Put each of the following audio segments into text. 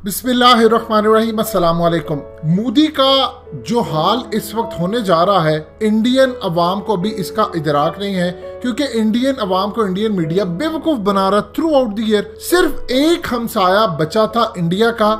बिस्मिल्लाहिर्रहमानिर्रहीम, अस्सलाम वालेकुम। मोदी का जो हाल इस वक्त होने जा रहा है, इंडियन अवाम को भी इसका इदराक नहीं है, क्योंकि इंडियन अवाम को इंडियन मीडिया बेवकूफ बना रहा थ्रू आउट द ईयर। सिर्फ एक हमसाया बचा था इंडिया का,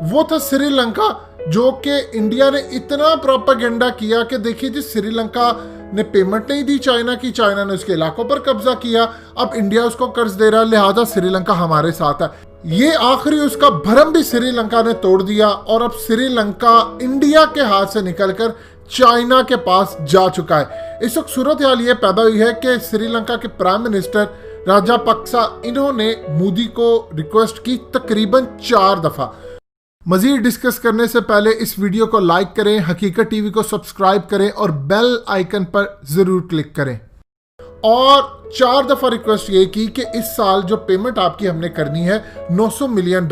वो था श्रीलंका, जो कि इंडिया ने इतना प्रोपेगेंडा किया कि देखिए जी, श्रीलंका ने पेमेंट नहीं दी चाइना की, चाइना ने उसके इलाकों पर कब्जा किया, अब इंडिया उसको कर्ज दे रहा है, लिहाजा श्रीलंका हमारे साथ है। ये आखिरी उसका भरम भी श्रीलंका ने तोड़ दिया और अब श्रीलंका इंडिया के हाथ से निकलकर चाइना के पास जा चुका है। इस वक्त सूरत हाल ये पैदा हुई है कि श्रीलंका के प्राइम मिनिस्टर राजापक्सा, इन्होंने मोदी को रिक्वेस्ट की तकरीबन 4 दफा। मजीद डिस्कस करने से पहले इस वीडियो को लाइक करें, हकीकत टीवी को सब्सक्राइब करें और बेल आइकन पर जरूर क्लिक करें। और 4 दफा रिक्वेस्ट ये की कि इस साल जो पेमेंट आपकी हमने करनी है $900 मिलियन,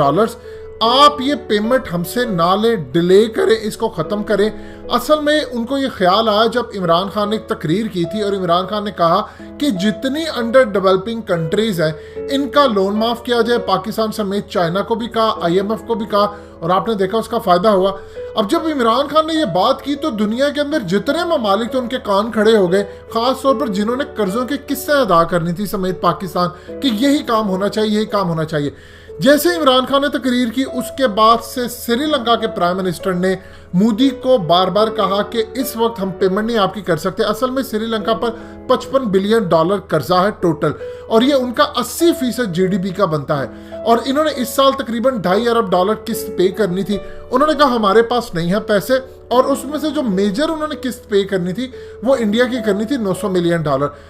आप ये पेमेंट हमसे ना लें, डिले करें, इसको ख़त्म करें। असल में उनको ये ख्याल आया जब इमरान खान ने एक तकरीर की थी और इमरान खान ने कहा कि जितनी अंडर डेवलपिंग कंट्रीज़ हैं इनका लोन माफ़ किया जाए, पाकिस्तान समेत चाइना को भी कहा, IMF को भी कहा, और आपने देखा उसका फ़ायदा हुआ। अब जब इमरान खान ने ये बात की तो दुनिया के अंदर जितने ममालिक थे उनके कान खड़े हो गए, ख़ास तौर पर जिन्होंने कर्ज़ों की किस्तें अदा करनी थी समेत पाकिस्तान, कि यही काम होना चाहिए, यही काम होना चाहिए। जैसे इमरान खान ने तकरीर की, उसके बाद से श्रीलंका के प्राइम मिनिस्टर ने मोदी को बार बार कहा कि इस वक्त हम पेमेंट नहीं आपकी कर सकते। असल में श्रीलंका पर $55 बिलियन कर्जा है टोटल, और ये उनका 80% GDP का बनता है। और इन्होंने इस साल तकरीबन $2.5 अरब किस्त पे करनी थी। उन्होंने कहा हमारे पास नहीं है पैसे, और उसमें से जो मेजर उन्होंने किस्त पे करनी थी वो इंडिया की करनी थी $900 मिलियन।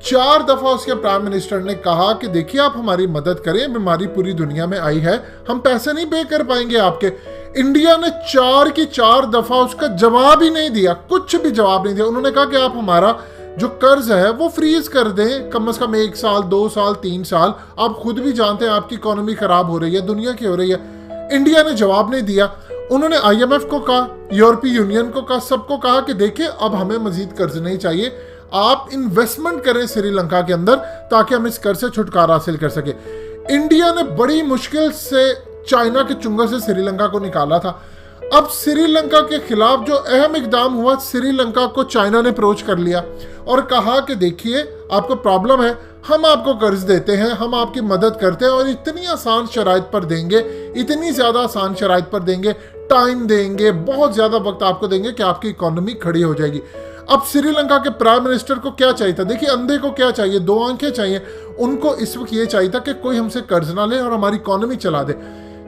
4 दफा उसके प्राइम मिनिस्टर ने कहा कि देखिए आप हमारी मदद करें, बीमारी पूरी दुनिया में आई है, हम पैसे नहीं पे कर पाएंगे आपके। इंडिया ने 4 की 4 दफा उसका जवाब ही नहीं दिया, कुछ भी जवाब नहीं दिया। उन्होंने कहा कि आप हमारा जो कर्ज है वो फ्रीज कर दें, कम से कम 1 साल, 2 साल, 3 साल। आप खुद भी जानते हैं आपकी इकोनॉमी खराब हो रही है, दुनिया की हो रही है। इंडिया ने जवाब नहीं दिया। उन्होंने IMF को कहा, यूरोपीय यूनियन को कहा, सबको कहा कि देखिए अब हमें मजीद कर्ज नहीं चाहिए, आप इन्वेस्टमेंट करें श्रीलंका के अंदर ताकि हम इस कर्ज से छुटकारा हासिल कर सके। इंडिया ने बड़ी मुश्किल से चाइना के चुंगल से श्रीलंका को निकाला था। अब श्रीलंका के खिलाफ जो अहम इकदाम हुआ, श्रीलंका को चाइना ने अप्रोच कर लिया और कहा कि देखिए आपको प्रॉब्लम है, हम आपको कर्ज देते हैं, हम आपकी मदद करते हैं और इतनी आसान शराइत पर देंगे, इतनी ज़्यादा आसान शराइत पर देंगे, टाइम देंगे, बहुत ज़्यादा वक्त आपको देंगे कि आपकी इकोनॉमी खड़ी हो जाएगी। अब श्रीलंका के प्राइम मिनिस्टर को क्या चाहिए था? देखिए, अंधे को क्या चाहिए? 2 आंखें चाहिए। उनको इस वक्त ये चाहिए था कि कोई हमसे कर्ज ना ले और हमारी इकोनॉमी चला दे।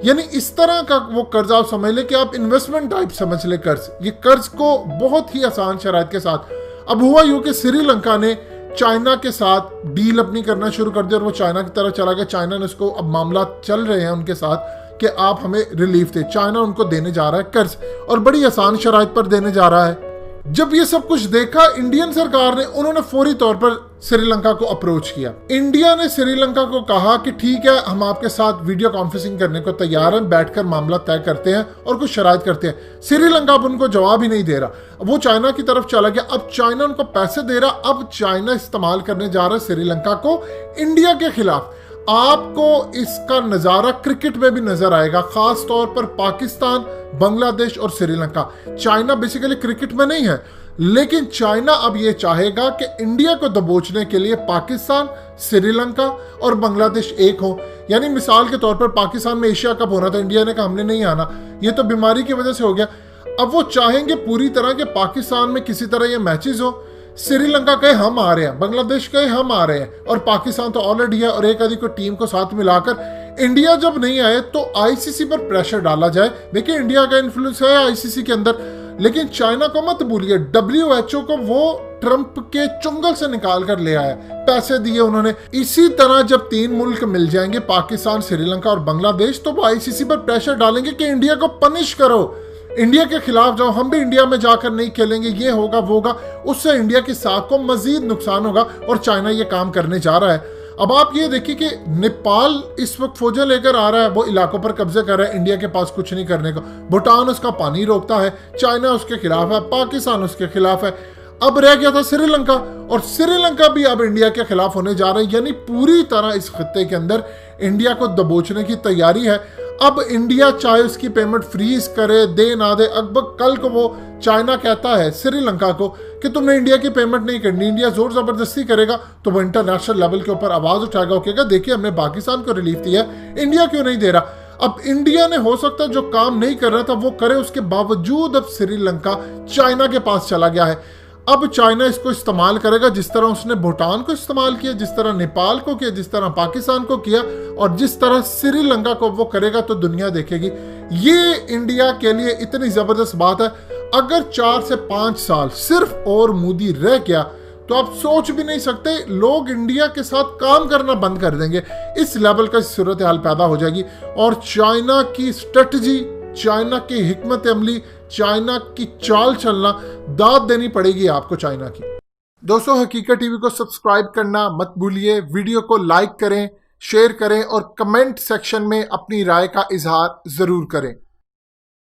यानी इस तरह का वो कर्ज आप समझ ले कि आप इन्वेस्टमेंट टाइप समझ ले कर्ज। ये कर्ज को बहुत ही आसान शराइत के साथ। अब हुआ यूं कि श्रीलंका ने चाइना के साथ डील अपनी करना शुरू कर दी और वो चाइना की तरफ चला गया। चाइना ने उसको, अब मामला चल रहे हैं उनके साथ कि आप हमें रिलीफ दे। चाइना उनको देने जा रहा है कर्ज, और बड़ी आसान शराइत पर देने जा रहा है। जब ये सब कुछ देखा इंडियन सरकार ने, उन्होंने फौरी तौर पर श्रीलंका को अप्रोच किया। इंडिया ने श्रीलंका को कहा कि ठीक है, हम आपके साथ वीडियो कॉन्फ्रेंसिंग करने को तैयार हैं, बैठकर मामला तय करते हैं और कुछ शराइत करते हैं। श्रीलंका अब उनको जवाब ही नहीं दे रहा, वो चाइना की तरफ चला गया। अब चाइना उनको पैसे दे रहा, अब चाइना इस्तेमाल करने जा रहा है श्रीलंका को इंडिया के खिलाफ। आपको इसका नज़ारा क्रिकेट में भी नजर आएगा, खास तौर पर पाकिस्तान, बांग्लादेश और श्रीलंका। चाइना बेसिकली क्रिकेट में नहीं है, लेकिन चाइना अब ये चाहेगा कि इंडिया को दबोचने के लिए पाकिस्तान, श्रीलंका और बांग्लादेश एक हो। यानी मिसाल के तौर पर पाकिस्तान में एशिया कप होना था, इंडिया ने कहा हमने नहीं आना, ये तो बीमारी की वजह से हो गया। अब वो चाहेंगे पूरी तरह के पाकिस्तान में किसी तरह ये मैचेस हो, श्रीलंका कहे हम आ रहे हैं, बांग्लादेश कहे हम आ रहे हैं, और पाकिस्तान तो ऑलरेडी है, और एक आधी को टीम को साथ मिलाकर इंडिया जब नहीं आए तो ICC पर प्रेशर डाला जाए। देखिए इंडिया का इन्फ्लुएंस है ICC के अंदर, लेकिन चाइना को मत भूलिए, WHO को वो ट्रंप के चुंगल से निकाल कर ले आया, पैसे दिए उन्होंने। इसी तरह जब 3 मुल्क मिल जाएंगे, पाकिस्तान, श्रीलंका और बांग्लादेश, तो वो ICC पर प्रेशर डालेंगे कि इंडिया को पनिश करो, इंडिया के खिलाफ जाओ, हम भी इंडिया में जाकर नहीं खेलेंगे, ये होगा वो होगा। उससे इंडिया की साख को मजीद नुकसान होगा, और चाइना ये काम करने जा रहा है। अब आप ये देखिए कि नेपाल इस वक्त फौजें लेकर आ रहा है, वो इलाकों पर कब्जे कर रहा है, इंडिया के पास कुछ नहीं करने को। भूटान उसका पानी रोकता है, चाइना उसके खिलाफ है, पाकिस्तान उसके खिलाफ है। अब रह गया था श्रीलंका, और श्रीलंका भी अब इंडिया के खिलाफ होने जा रहा है। यानी पूरी तरह इस खित्ते के अंदर इंडिया को दबोचने की तैयारी है। अब इंडिया चाहे उसकी पेमेंट फ्रीज करे, दे ना दे, अब कल को वो चाइना कहता है श्रीलंका को कि तुमने इंडिया की पेमेंट नहीं करनी, इंडिया जोर जबरदस्ती करेगा, तो वो इंटरनेशनल लेवल के ऊपर आवाज उठाएगा, वो कहेगा देखिए हमने पाकिस्तान को रिलीफ दिया, इंडिया क्यों नहीं दे रहा। अब इंडिया ने हो सकता है जो काम नहीं कर रहा था वो करे, उसके बावजूद अब श्रीलंका चाइना के पास चला गया है। अब चाइना इसको इस्तेमाल करेगा जिस तरह उसने भूटान को इस्तेमाल किया, जिस तरह नेपाल को किया, जिस तरह पाकिस्तान को किया, और जिस तरह श्रीलंका को वो करेगा तो दुनिया देखेगी। ये इंडिया के लिए इतनी जबरदस्त बात है। अगर 4 से 5 साल सिर्फ और मोदी रह गया तो आप सोच भी नहीं सकते लोग इंडिया के साथ काम करना बंद कर देंगे। इस लेवल का सूरत हाल पैदा हो जाएगी और चाइना की स्ट्रेटजी, चाइना की हिकमत अमली, चाइना की चाल चलना दाद देनी पड़ेगी आपको चाइना की। दोस्तों, हकीकत टीवी को सब्सक्राइब करना मत भूलिए, वीडियो को लाइक करें, शेयर करें और कमेंट सेक्शन में अपनी राय का इजहार जरूर करें।